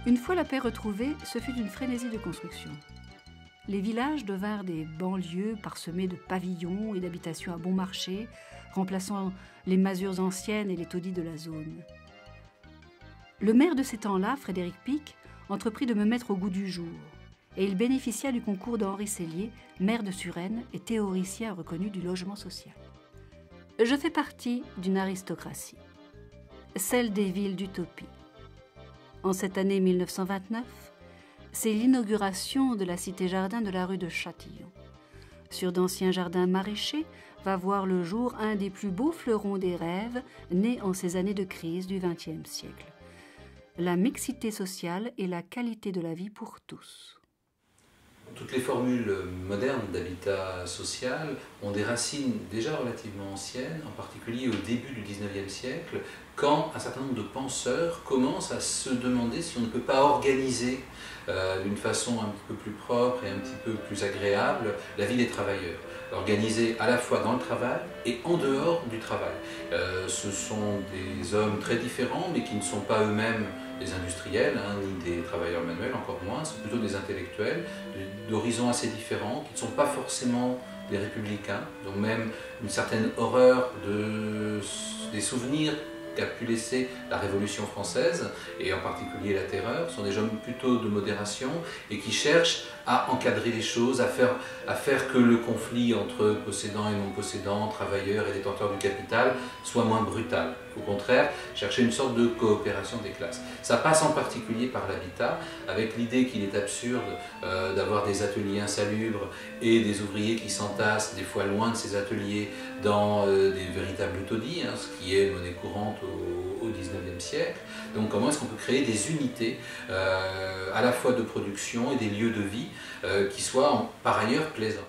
Une fois la paix retrouvée, ce fut une frénésie de construction. Les villages devinrent des banlieues parsemées de pavillons et d'habitations à bon marché, remplaçant les masures anciennes et les taudis de la zone. Le maire de ces temps-là, Frédéric Pic, entreprit de me mettre au goût du jour, et il bénéficia du concours d'Henri Sellier, maire de Suresnes et théoricien reconnu du logement social. Je fais partie d'une aristocratie, celle des villes d'utopie. En cette année 1929, c'est l'inauguration de la cité-jardin de la rue de Châtillon. Sur d'anciens jardins maraîchers va voir le jour un des plus beaux fleurons des rêves nés en ces années de crise du XXe siècle. La mixité sociale et la qualité de la vie pour tous. Toutes les formules modernes d'habitat social ont des racines déjà relativement anciennes, en particulier au début du XIXe siècle, quand un certain nombre de penseurs commencent à se demander si on ne peut pas organiser d'une façon un petit peu plus propre et un petit peu plus agréable la vie des travailleurs. Organisée à la fois dans le travail et en dehors du travail. Ce sont des hommes très différents, mais qui ne sont pas eux-mêmes des industriels, ni des travailleurs manuels, encore moins, c'est plutôt des intellectuels, d'horizons assez différents, qui ne sont pas forcément des républicains, donc même une certaine horreur des souvenirs qu'a pu laisser la Révolution française, et en particulier la Terreur, sont des hommes plutôt de modération et qui cherchent à encadrer les choses, à faire que le conflit entre possédants et non-possédants, travailleurs et détenteurs du capital soit moins brutal. Au contraire, chercher une sorte de coopération des classes. Ça passe en particulier par l'habitat, avec l'idée qu'il est absurde d'avoir des ateliers insalubres et des ouvriers qui s'entassent des fois loin de ces ateliers dans des véritables taudis, ce qui est monnaie courante au XIXe siècle. Donc comment est-ce qu'on peut créer des unités à la fois de production et des lieux de vie qui soient par ailleurs plaisants.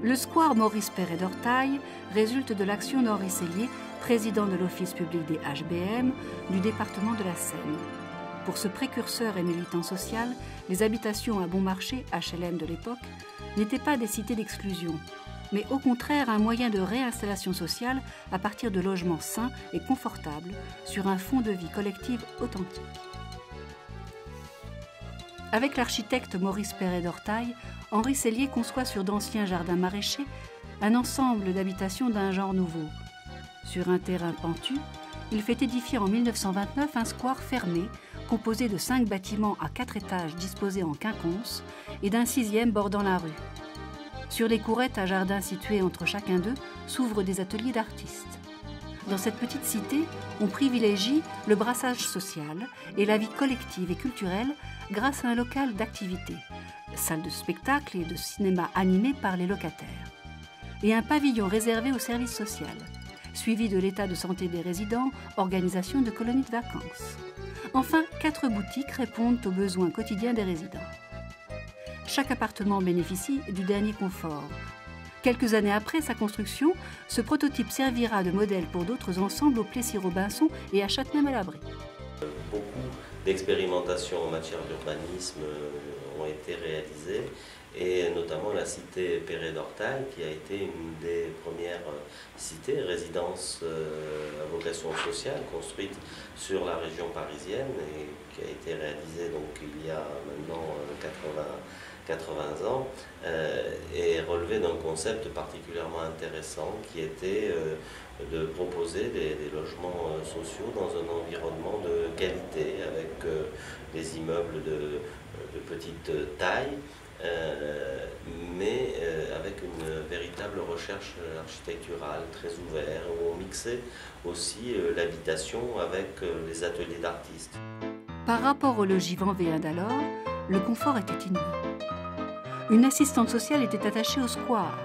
Le square Maurice Perret d'Ortail résulte de l'action d'Henri Sellier, président de l'Office public des HBM du département de la Seine. Pour ce précurseur et militant social, les habitations à bon marché, HLM de l'époque, n'étaient pas des cités d'exclusion, mais au contraire un moyen de réinstallation sociale à partir de logements sains et confortables sur un fond de vie collective authentique. Avec l'architecte Maurice Perret d'Ortail, Henri Sellier conçoit sur d'anciens jardins maraîchers un ensemble d'habitations d'un genre nouveau. Sur un terrain pentu, il fait édifier en 1929 un square fermé composé de 5 bâtiments à 4 étages disposés en quinconce et d'un 6e bordant la rue. Sur les courettes à jardin situées entre chacun d'eux s'ouvrent des ateliers d'artistes. Dans cette petite cité, on privilégie le brassage social et la vie collective et culturelle grâce à un local d'activité, salle de spectacle et de cinéma animé par les locataires, et un pavillon réservé au service social, suivi de l'état de santé des résidents, organisation de colonies de vacances. Enfin, 4 boutiques répondent aux besoins quotidiens des résidents. Chaque appartement bénéficie du dernier confort. Quelques années après sa construction, ce prototype servira de modèle pour d'autres ensembles au Plessis-Robinson et à Châtenay-Malabry. Beaucoup d'expérimentations en matière d'urbanisme ont été réalisées, et notamment la cité Perret d'Ortail, qui a été une des premières cités, résidences à vocation sociale, construite sur la région parisienne et qui a été réalisée donc, il y a maintenant 80 ans, et relevé d'un concept particulièrement intéressant qui était de proposer des logements sociaux dans un environnement de qualité avec des immeubles de petite taille, mais avec une véritable recherche architecturale très ouverte, où on mixait aussi l'habitation avec les ateliers d'artistes. Par rapport au logis vendéen d'alors, le confort était inouï. Une assistante sociale était attachée au square.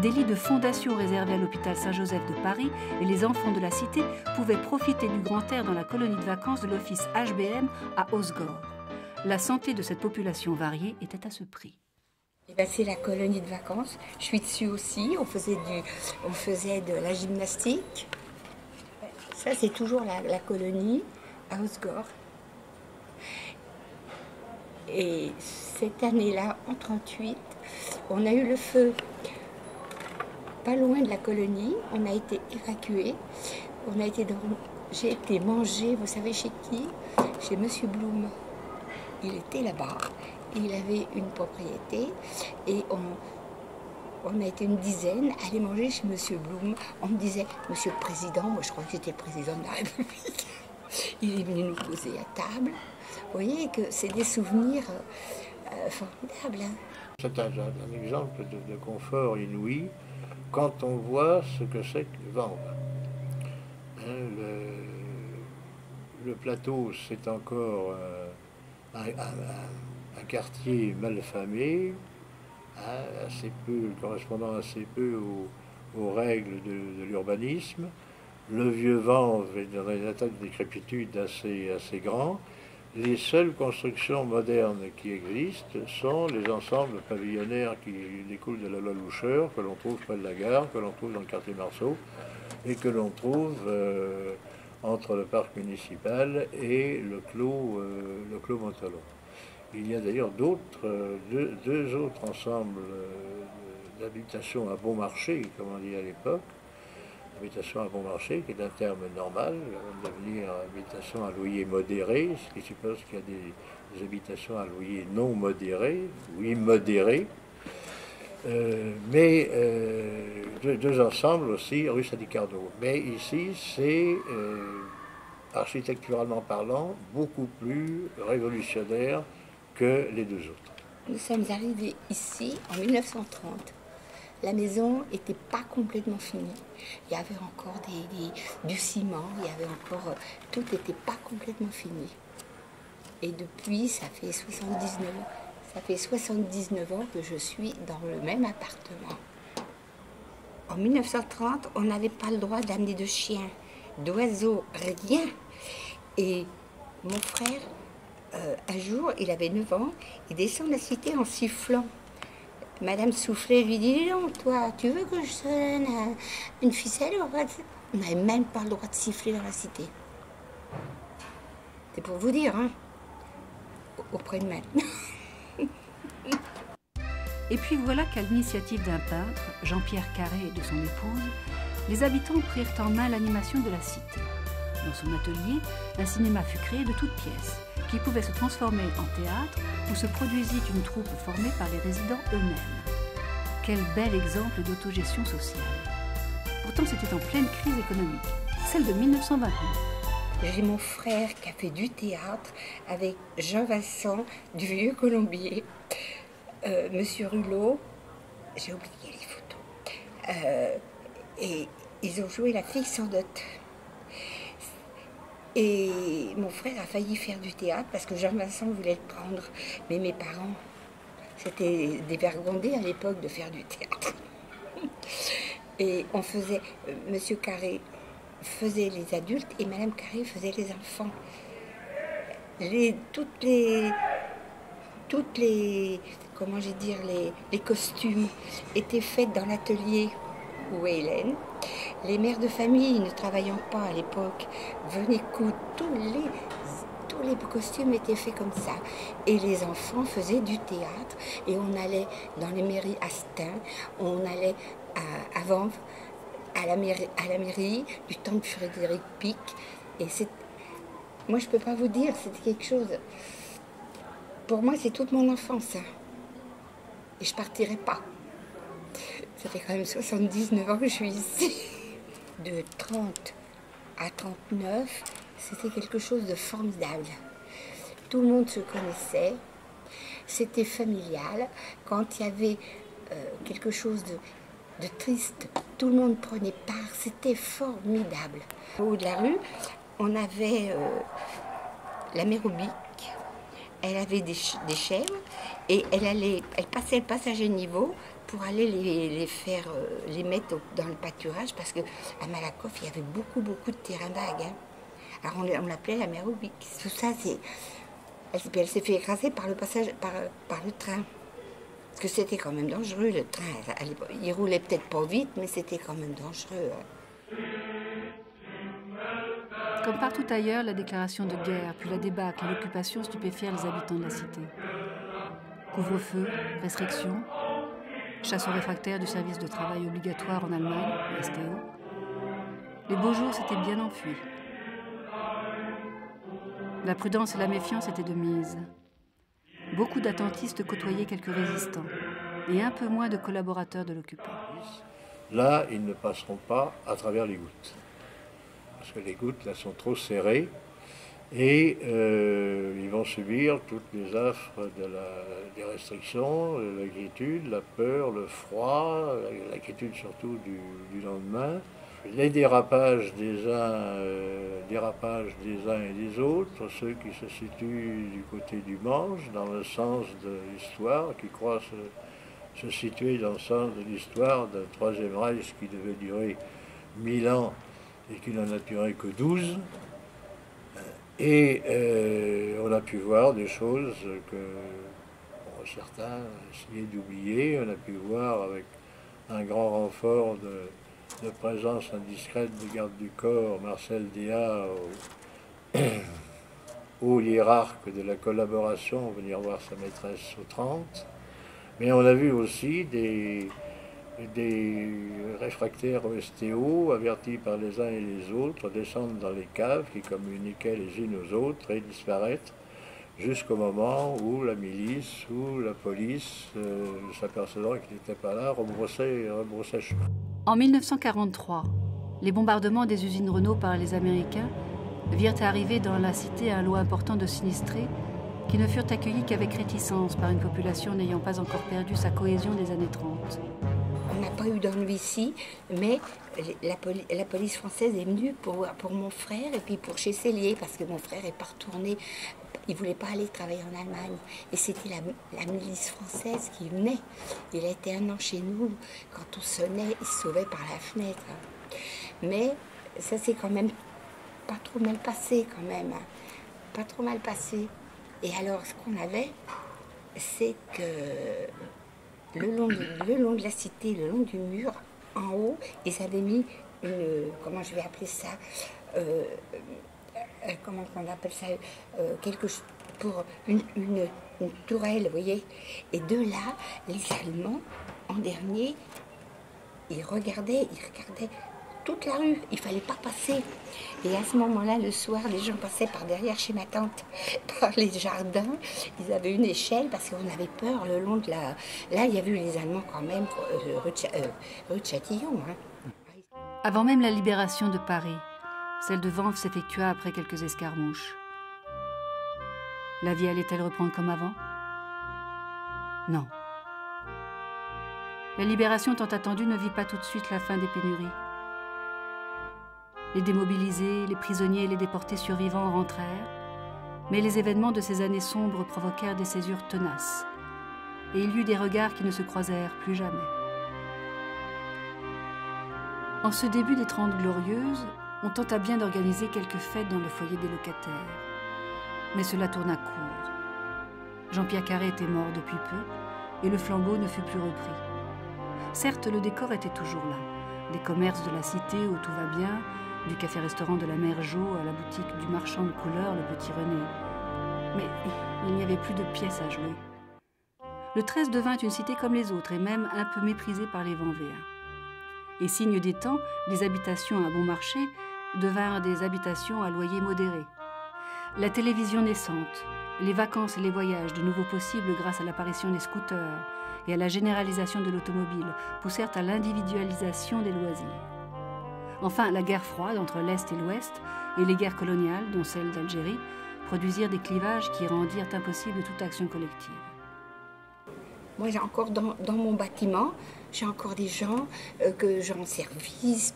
Des lits de fondation réservés à l'hôpital Saint-Joseph de Paris et les enfants de la cité pouvaient profiter du grand air dans la colonie de vacances de l'office HBM à Osgore. La santé de cette population variée était à ce prix. C'est la colonie de vacances. Je suis dessus aussi. On faisait de la gymnastique. Ça, c'est toujours la colonie à Osgore. Et cette année-là, en 1938, on a eu le feu pas loin de la colonie. On a été évacués. J'ai été mangée, vous savez chez qui? Chez Monsieur Blum. il était là-bas. Il avait une propriété et on a été une dizaine à aller manger chez Monsieur Blum. On me disait, Monsieur le Président, moi je crois que j'étais le Président de la République. Il est venu nous poser à table. Vous voyez que c'est des souvenirs formidables. Hein. C'est un exemple de confort inouï quand on voit ce que c'est que Vanves. Hein, le plateau, c'est encore un quartier malfamé, assez peu, correspondant assez peu aux règles de l'urbanisme. Le vieux Vanves est dans un état de décrépitude assez grand. Les seules constructions modernes qui existent sont les ensembles pavillonnaires qui découlent de la loi Loucheur, que l'on trouve près de la gare, que l'on trouve dans le quartier Marceau, et que l'on trouve entre le parc municipal et le clos Montalon. Il y a d'ailleurs deux autres ensembles d'habitations à bon marché, comme on dit à l'époque. Habitation à bon marché, qui est un terme normal, va devenir habitation à loyer modéré, ce qui suppose qu'il y a des habitations à loyer non modéré ou immodéré. Mais deux ensembles aussi, rue Sadi-Carnot. Mais ici, c'est, architecturalement parlant, beaucoup plus révolutionnaire que les deux autres. Nous sommes arrivés ici en 1930. La maison n'était pas complètement finie. Il y avait encore du ciment, il y avait encore... Tout n'était pas complètement fini. Et depuis, ça fait 79 ans que je suis dans le même appartement. En 1930, on n'avait pas le droit d'amener de chiens, d'oiseaux, rien. Et mon frère, un jour, il avait 9 ans, il descend de la cité en sifflant. Madame Soufflet lui dit, non, toi, tu veux que je sonne une ficelle? On n'avait même pas le droit de siffler dans la cité. C'est pour vous dire, hein, auprès de maintenant. Et puis voilà qu'à l'initiative d'un peintre, Jean-Pierre Carré et de son épouse, les habitants prirent en main l'animation de la cité. Dans son atelier, un cinéma fut créé de toutes pièces, qui pouvait se transformer en théâtre où se produisit une troupe formée par les résidents eux-mêmes. Quel bel exemple d'autogestion sociale. Pourtant, c'était en pleine crise économique, celle de 1929. J'ai mon frère qui a fait du théâtre avec Jean Vincent du Vieux Colombier, Monsieur Hulot, j'ai oublié les photos, et ils ont joué La fille sans dot. Et mon frère a failli faire du théâtre parce que Jean Vincent voulait le prendre, mais mes parents, c'était dévergondé à l'époque de faire du théâtre. Et on faisait, Monsieur Carré faisait les adultes et Madame Carré faisait les enfants. Toutes les comment j'ai dire, les costumes étaient faits dans l'atelier où est Hélène. Les mères de famille, ne travaillant pas à l'époque, venaient coudre. Tous les costumes étaient faits comme ça. Et les enfants faisaient du théâtre. Et on allait dans les mairies à Stein, on allait à Vanves, à la mairie du temps de Frédéric Pic. Et moi, je ne peux pas vous dire, c'était quelque chose... Pour moi, c'est toute mon enfance. Hein. Et je ne partirai pas. Ça fait quand même 79 ans que je suis ici. De 30 à 39, c'était quelque chose de formidable. Tout le monde se connaissait. C'était familial. Quand il y avait quelque chose de triste, tout le monde prenait part. C'était formidable. Au haut de la rue, on avait la mère Aubic. Elle avait des chèvres et elle passait le passage à niveau pour aller les mettre dans le pâturage parce qu'à Malakoff, il y avait beaucoup de terrains vagues. Hein. Alors on l'appelait la mère Aubic. Tout ça, elle s'est fait écraser par le passage, par le train. Parce que c'était quand même dangereux, le train. Il roulait peut-être pas vite, mais c'était quand même dangereux. Hein. Comme partout ailleurs, la déclaration de guerre, puis la débâcle et l'occupation stupéfièrent les habitants de la cité. Couvre-feu, restrictions, chasse aux réfractaires du service de travail obligatoire en Allemagne, STO. Les beaux jours s'étaient bien enfuis. La prudence et la méfiance étaient de mise. beaucoup d'attentistes côtoyaient quelques résistants et un peu moins de collaborateurs de l'occupant. Là, ils ne passeront pas à travers les gouttes. Parce que les gouttes, là, sont trop serrées. Et ils vont subir toutes les affres des restrictions, l'inquiétude, la peur, le froid, l'inquiétude surtout du lendemain, les dérapages des uns et des autres, ceux qui se situent du côté du Manche, dans le sens de l'histoire, qui croient se situer dans le sens de l'histoire d'un Troisième Reich qui devait durer 1000 ans et qui n'en a duré que 12. Et on a pu voir des choses que certains essayaient d'oublier. On a pu voir avec un grand renfort de présence indiscrète de garde du corps, Marcel Déat, haut hiérarque de la collaboration, venir voir sa maîtresse au 30. Mais on a vu aussi des réfractaires au STO, avertis par les uns et les autres, descendre dans les caves qui communiquaient les unes aux autres et disparaître jusqu'au moment où la milice ou la police, s'apercevant qu'ils n'étaient pas là, rebroussaient chemin. En 1943, les bombardements des usines Renault par les Américains virent arriver dans la cité un lot important de sinistrés qui ne furent accueillis qu'avec réticence par une population n'ayant pas encore perdu sa cohésion des années 30. On n'a pas eu d'ennui ici, mais la police française est venue pour mon frère et puis pour chez Cellier, parce que mon frère n'est pas retourné, il ne voulait pas aller travailler en Allemagne. Et c'était la milice française qui venait. Il a été 1 an chez nous. Quand on sonnait, il se sauvait par la fenêtre. Mais ça s'est quand même pas trop mal passé, quand même. Pas trop mal passé. Et alors, ce qu'on avait, c'est que le long de la cité, le long du mur, en haut, ils avaient mis comment je vais appeler ça, comment on appelle ça, quelque chose pour une tourelle, vous voyez. Et de là, les Allemands, en dernier, ils regardaient toute la rue, il fallait pas passer. Et à ce moment-là, le soir, les gens passaient par derrière chez ma tante, par les jardins. Ils avaient une échelle parce qu'on avait peur le long de la... Là, il y avait eu les Allemands quand même, rue de Châtillon. Hein. Avant même la libération de Paris, celle de Vanves s'effectua après quelques escarmouches. La vie allait-elle reprendre comme avant? Non. La libération tant attendue ne vit pas tout de suite la fin des pénuries. Les démobilisés, les prisonniers et les déportés survivants rentrèrent, mais les événements de ces années sombres provoquèrent des césures tenaces, et il y eut des regards qui ne se croisèrent plus jamais. En ce début des 30 Glorieuses, on tenta bien d'organiser quelques fêtes dans le foyer des locataires, mais cela tourna court. Jean-Pierre Carré était mort depuis peu, et le flambeau ne fut plus repris. Certes, le décor était toujours là, des commerces de la cité où tout va bien, du café-restaurant de la mère Jo à la boutique du marchand de couleurs, le petit René. Mais il n'y avait plus de pièces à jouer. Le 13 devint une cité comme les autres, et même un peu méprisée par les Vanvéens. Et signe des temps, les habitations à bon marché devinrent des habitations à loyer modéré. La télévision naissante, les vacances et les voyages de nouveau possibles grâce à l'apparition des scooters et à la généralisation de l'automobile poussèrent à l'individualisation des loisirs. Enfin, la guerre froide entre l'Est et l'Ouest et les guerres coloniales, dont celle d'Algérie, produisirent des clivages qui rendirent impossible toute action collective. Moi, j'ai encore dans mon bâtiment, j'ai encore des gens que je rends service,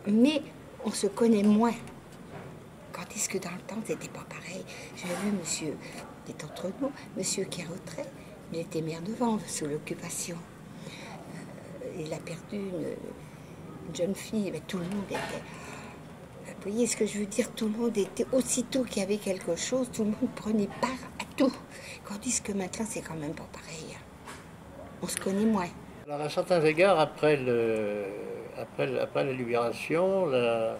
mais on se connaît moins. Quand est-ce que dans le temps, c'était pas pareil? J'avais vu monsieur, qui est entre nous, monsieur qui est retrait, il était maire de Vanves sous l'occupation. Il a perdu une jeune fille, mais tout le monde était... Vous voyez ce que je veux dire? Tout le monde était, aussitôt qu'il y avait quelque chose, tout le monde prenait part à tout. Tandis que maintenant, c'est quand même pas pareil. On se connaît moins. Alors à certains égards, après la libération, la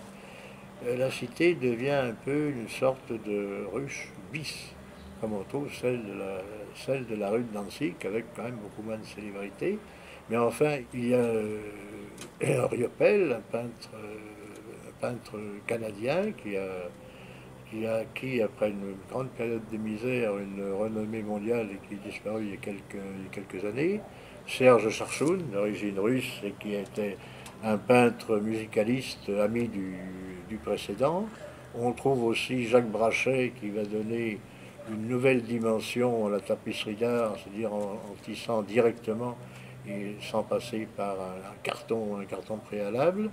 cité devient un peu une sorte de ruche bis, comme on trouve celle de la rue de Danzig, avec quand même beaucoup moins de célébrité. Mais enfin, il y a Riopel, un peintre canadien qui qui a acquis, après une grande période de misère, une renommée mondiale et qui est disparu il y a quelques années. Serge Charchoun, d'origine russe et qui était un peintre musicaliste ami du précédent. On trouve aussi Jacques Brachet qui va donner une nouvelle dimension à la tapisserie d'art, c'est-à-dire en tissant directement et sans passer par un carton préalable.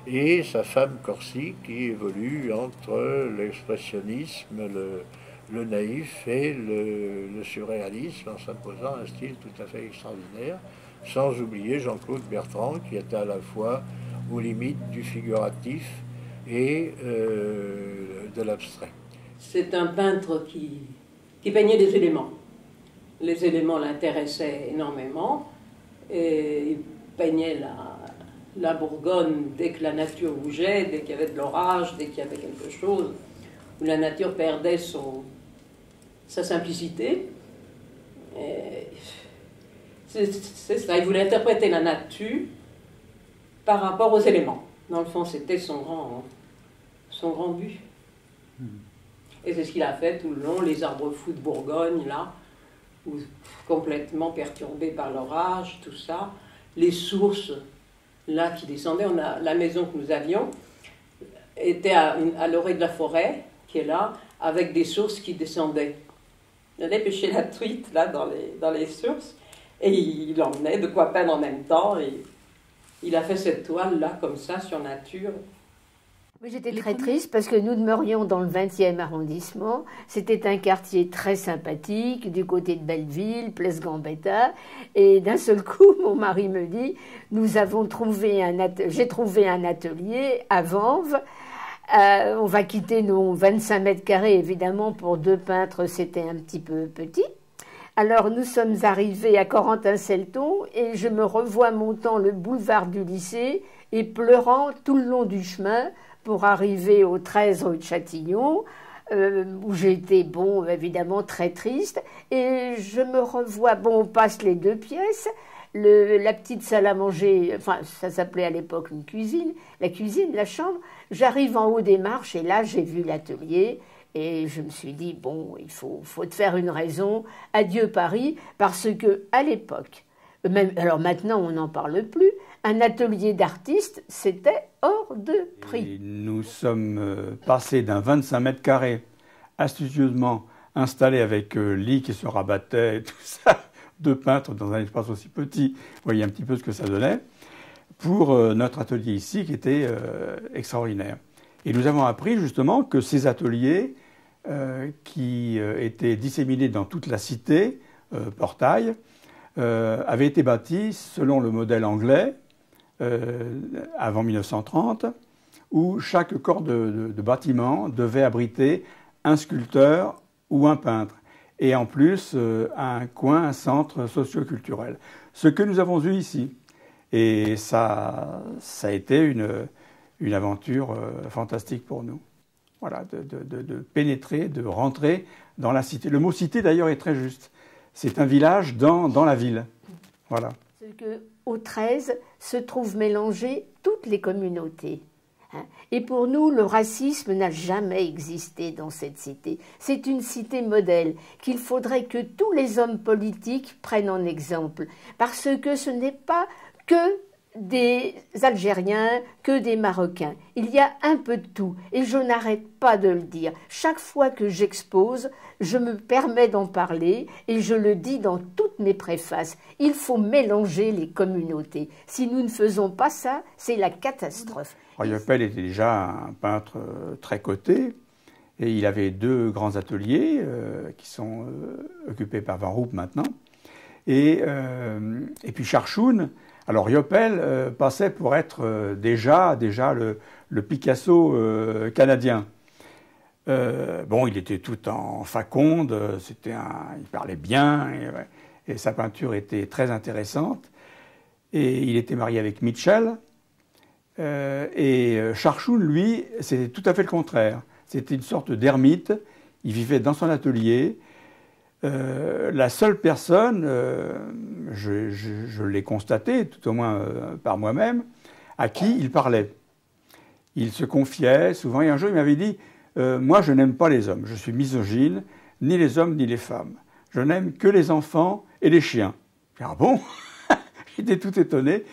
Et sa femme Corsi qui évolue entre l'expressionnisme, le naïf et le surréalisme en s'imposant un style tout à fait extraordinaire, sans oublier Jean-Claude Bertrand qui était à la fois aux limites du figuratif et de l'abstrait. C'est un peintre qui peignait des éléments. Les éléments l'intéressaient énormément et il peignait la Bourgogne dès que la nature bougeait, dès qu'il y avait de l'orage, dès qu'il y avait quelque chose où la nature perdait sa simplicité. C'est ça, il voulait interpréter la nature par rapport aux éléments. Dans le fond, c'était son grand but. Et c'est ce qu'il a fait tout le long, les arbres fous de Bourgogne, là, où, complètement perturbés par l'orage, tout ça, les sources, là, qui descendaient. La maison que nous avions était à l'orée de la forêt, qui est là, avec des sources qui descendaient. Il allait pêcher la truite, là, dans les sources, et il emmenait de quoi peindre en même temps, et il a fait cette toile-là, comme ça, sur nature. J'étais très triste parce que nous demeurions dans le 20e arrondissement. C'était un quartier très sympathique, du côté de Belleville, Place Gambetta. Et d'un seul coup, mon mari me dit, j'ai trouvé un atelier à Vanves. On va quitter nos 25 mètres carrés, évidemment, pour 2 peintres, c'était un petit peu petit. Alors nous sommes arrivés à Corentin-Selton et je me revois montant le boulevard du lycée et pleurant tout le long du chemin pour arriver au 13 rue de Châtillon, où j'ai été, évidemment, très triste. Et je me revois, on passe les 2 pièces, la petite salle à manger, enfin, ça s'appelait à l'époque une cuisine, la chambre. J'arrive en haut des marches et là, j'ai vu l'atelier. Et je me suis dit, il faut te faire une raison. Adieu Paris, parce que à l'époque, alors maintenant on n'en parle plus, un atelier d'artiste, c'était hors de prix. Et nous sommes passés d'un 25 mètres carrés astucieusement installé avec lit qui se rabattait, tout ça, 2 peintres dans un espace aussi petit, vous voyez un petit peu ce que ça donnait, pour notre atelier ici qui était extraordinaire. Et nous avons appris justement que ces ateliers qui étaient disséminés dans toute la cité, Portail, avaient été bâtis selon le modèle anglais avant 1930, où chaque corps de bâtiment devait abriter un sculpteur ou un peintre, et en plus un centre socio-culturel. Ce que nous avons eu ici. Et ça a été une aventure fantastique pour nous. Voilà, de pénétrer, de rentrer dans la cité. Le mot cité, d'ailleurs, est très juste. C'est un village dans la ville. Voilà. C'est qu'au 13 se trouvent mélangées toutes les communautés. Et pour nous, le racisme n'a jamais existé dans cette cité. C'est une cité modèle qu'il faudrait que tous les hommes politiques prennent en exemple. Parce que ce n'est pas que des Algériens, que des Marocains. Il y a un peu de tout, et je n'arrête pas de le dire. Chaque fois que j'expose, je me permets d'en parler, et je le dis dans toutes mes préfaces. Il faut mélanger les communautés. Si nous ne faisons pas ça, c'est la catastrophe. Yoppel était déjà un peintre très coté, et il avait 2 grands ateliers qui sont occupés par Van Roop maintenant. Et puis Charchoun. Alors Yoppel passait pour être déjà le Picasso canadien. Il était tout en faconde, il parlait bien, et sa peinture était très intéressante. Et il était marié avec Mitchell. Et Charchoun, lui, c'était tout à fait le contraire. C'était une sorte d'ermite. Il vivait dans son atelier. La seule personne, je l'ai constaté, tout au moins par moi-même, à qui il parlait. Il se confiait souvent, et un jour il m'avait dit moi je n'aime pas les hommes, je suis misogyne, ni les hommes ni les femmes. Je n'aime que les enfants et les chiens. » Ah bon? J'étais tout étonné.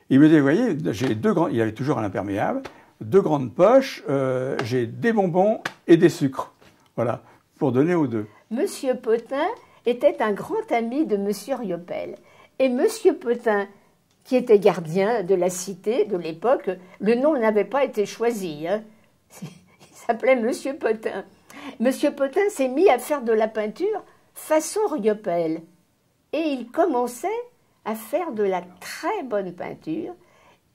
Il me dit, vous voyez, j'ai il avait toujours un imperméable, 2 grandes poches, j'ai des bonbons et des sucres. Voilà, pour donner aux deux. Monsieur Potin était un grand ami de Monsieur Riopelle. Et Monsieur Potin, qui était gardien de la cité de l'époque, le nom n'avait pas été choisi. Hein. Il s'appelait Monsieur Potin. Monsieur Potin s'est mis à faire de la peinture façon Riopelle. Et il commençait à faire de la très bonne peinture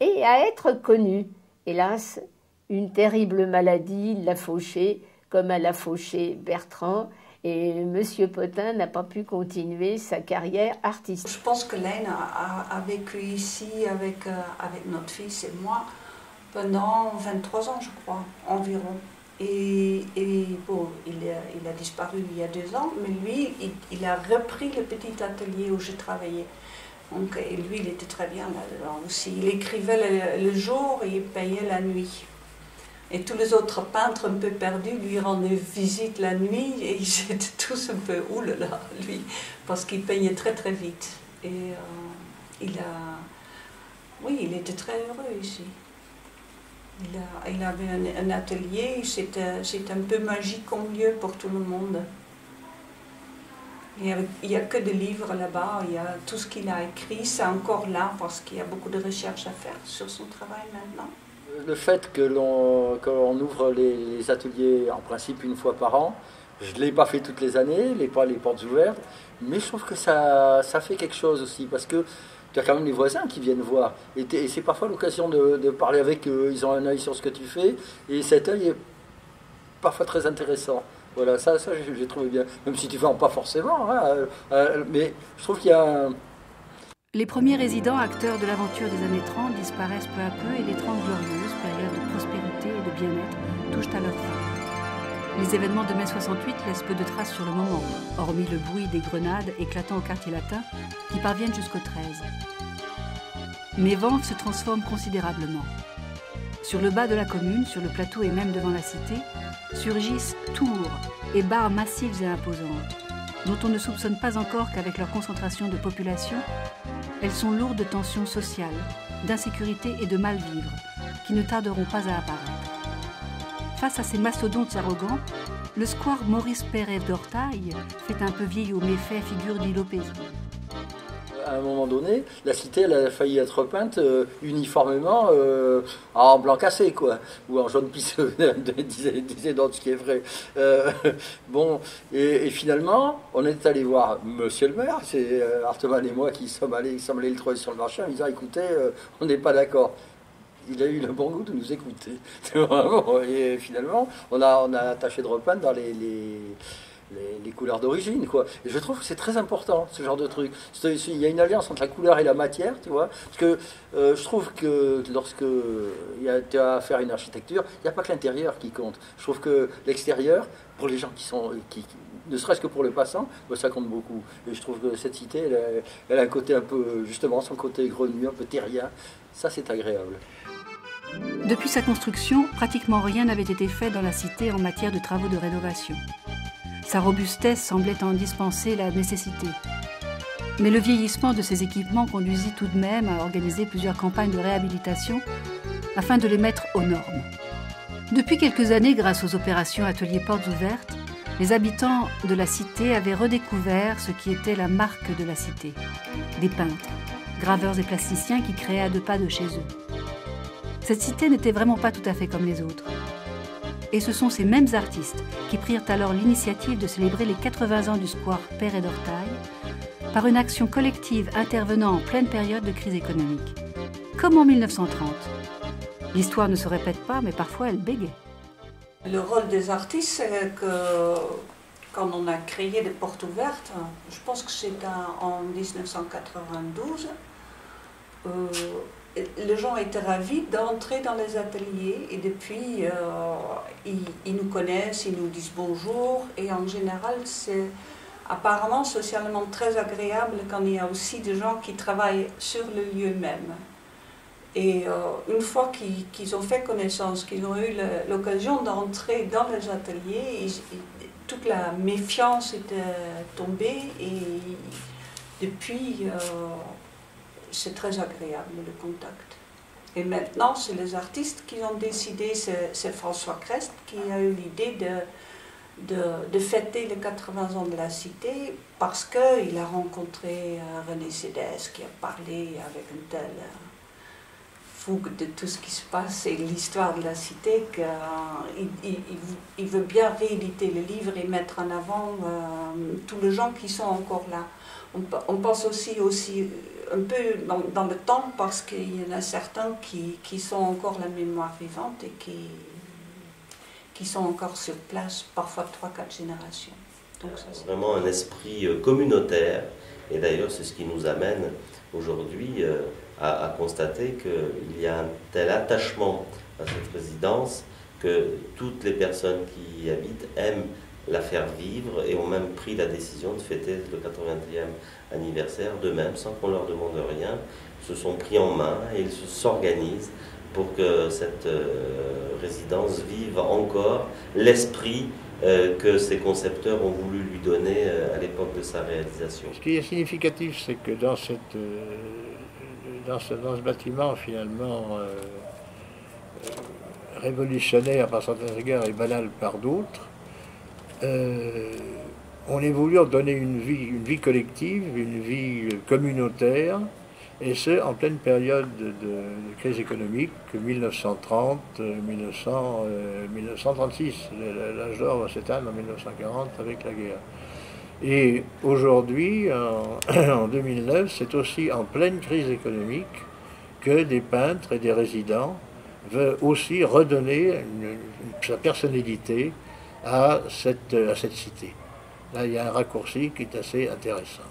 et à être connu. Hélas, une terrible maladie l'a fauché, comme elle a fauché Bertrand, et M. Potin n'a pas pu continuer sa carrière artistique. Je pense que Leen a vécu ici avec notre fils et moi pendant 23 ans, je crois, environ. Et bon, il a disparu il y a 2 ans, mais lui, il a repris le petit atelier où je travaillais. Donc, et lui, il était très bien là-dedans aussi. Il écrivait le jour et il peignait la nuit. Et tous les autres peintres un peu perdus lui rendaient visite la nuit et ils étaient tous un peu oulala, lui, parce qu'il peignait très très vite. Et oui, il était très heureux ici. Il avait un atelier, c'était un peu magique comme lieu pour tout le monde. Il n'y a que des livres là-bas, il y a tout ce qu'il a écrit, c'est encore là parce qu'il y a beaucoup de recherches à faire sur son travail maintenant. Le fait que l'on ouvre les ateliers en principe une fois par an, je ne l'ai pas fait toutes les années, les portes ouvertes, mais je trouve que ça fait quelque chose aussi parce que tu as quand même les voisins qui viennent voir et c'est parfois l'occasion de parler avec eux, ils ont un œil sur ce que tu fais et cet œil est parfois très intéressant. Voilà, ça j'ai trouvé bien, même si tu ne vends pas forcément, hein, mais je trouve qu'il y a Les premiers résidents acteurs de l'aventure des années 30 disparaissent peu à peu et les 30 glorieuses, périodes de prospérité et de bien-être, touchent à leur fin. Les événements de mai 68 laissent peu de traces sur le moment, hormis le bruit des grenades éclatant au quartier latin qui parviennent jusqu'au 13. Mais Vanves se transforme considérablement. Sur le bas de la commune, sur le plateau et même devant la cité, surgissent tours et barres massives et imposantes, dont on ne soupçonne pas encore qu'avec leur concentration de population, elles sont lourdes de tensions sociales, d'insécurité et de mal-vivre, qui ne tarderont pas à apparaître. Face à ces mastodontes arrogants, le square Maurice Perret d'Ortail fait un peu vieillot mais fait figure d'îlot paisible. À un moment donné, la cité elle a failli être peinte uniformément en blanc cassé, quoi, ou en jaune pisseux, disait d'autres, ce qui est vrai. Bon, et finalement, on est allé voir Monsieur le maire, c'est Hartmann et moi qui sommes allés le trouver sur le marché en disant, écoutez, on n'est pas d'accord. Il a eu le bon goût de nous écouter. Et finalement, on a tâché de repeindre dans les couleurs d'origine, quoi. Et je trouve que c'est très important, ce genre de truc. Il y a une alliance entre la couleur et la matière, tu vois. Parce que je trouve que lorsque tu as à faire une architecture, il n'y a pas que l'intérieur qui compte. Je trouve que l'extérieur, pour les gens qui ne serait-ce que pour le passant, ça compte beaucoup. Et je trouve que cette cité, elle a un côté un peu, justement, son côté grenu, un peu terrien. Ça, c'est agréable. Depuis sa construction, pratiquement rien n'avait été fait dans la cité en matière de travaux de rénovation. Sa robustesse semblait en dispenser la nécessité. Mais le vieillissement de ces équipements conduisit tout de même à organiser plusieurs campagnes de réhabilitation afin de les mettre aux normes. Depuis quelques années, grâce aux opérations Ateliers Portes Ouvertes, les habitants de la cité avaient redécouvert ce qui était la marque de la cité. Des peintres, graveurs et plasticiens qui créaient à 2 pas de chez eux. Cette cité n'était vraiment pas tout à fait comme les autres. Et ce sont ces mêmes artistes qui prirent alors l'initiative de célébrer les 80 ans du square Perret d'Ortail par une action collective intervenant en pleine période de crise économique. Comme en 1930. L'histoire ne se répète pas, mais parfois elle bégait. Le rôle des artistes, c'est que quand on a créé des portes ouvertes, je pense que c'était en 1992, les gens étaient ravis d'entrer dans les ateliers et depuis, ils nous connaissent, ils nous disent bonjour et en général, c'est apparemment socialement très agréable quand il y a aussi des gens qui travaillent sur le lieu même. Et une fois qu'ils ont fait connaissance, qu'ils ont eu l'occasion d'entrer dans les ateliers, toute la méfiance était tombée et depuis, c'est très agréable le contact. Et maintenant, c'est les artistes qui ont décidé, c'est François Crest qui a eu l'idée de fêter les 80 ans de la Cité parce qu'il a rencontré René Cédès qui a parlé avec une telle fougue de tout ce qui se passe et l'histoire de la Cité qu'il veut bien rééditer le livre et mettre en avant tous les gens qui sont encore là. On pense aussi un peu dans le temps parce qu'il y en a certains qui sont encore la mémoire vivante et qui sont encore sur place, parfois 3-4 générations. Donc c'est vraiment un esprit communautaire, et d'ailleurs c'est ce qui nous amène aujourd'hui à constater qu'il y a un tel attachement à cette résidence que toutes les personnes qui y habitent aiment la faire vivre et ont même pris la décision de fêter le 80e anniversaire d'eux-mêmes sans qu'on leur demande rien. Ils se sont pris en main et ils s'organisent pour que cette résidence vive encore l'esprit que ces concepteurs ont voulu lui donner à l'époque de sa réalisation. Ce qui est significatif, c'est que dans ce bâtiment finalement révolutionnaire par certains égards et banal par d'autres, on est voulu en donner une vie collective, une vie communautaire, et ce, en pleine période de crise économique, 1930-1936. L'âge d'or va s'éteindre en 1940 avec la guerre. Et aujourd'hui, en 2009, c'est aussi en pleine crise économique que des peintres et des résidents veulent aussi redonner sa personnalité à cette cité. Là, il y a un raccourci qui est assez intéressant.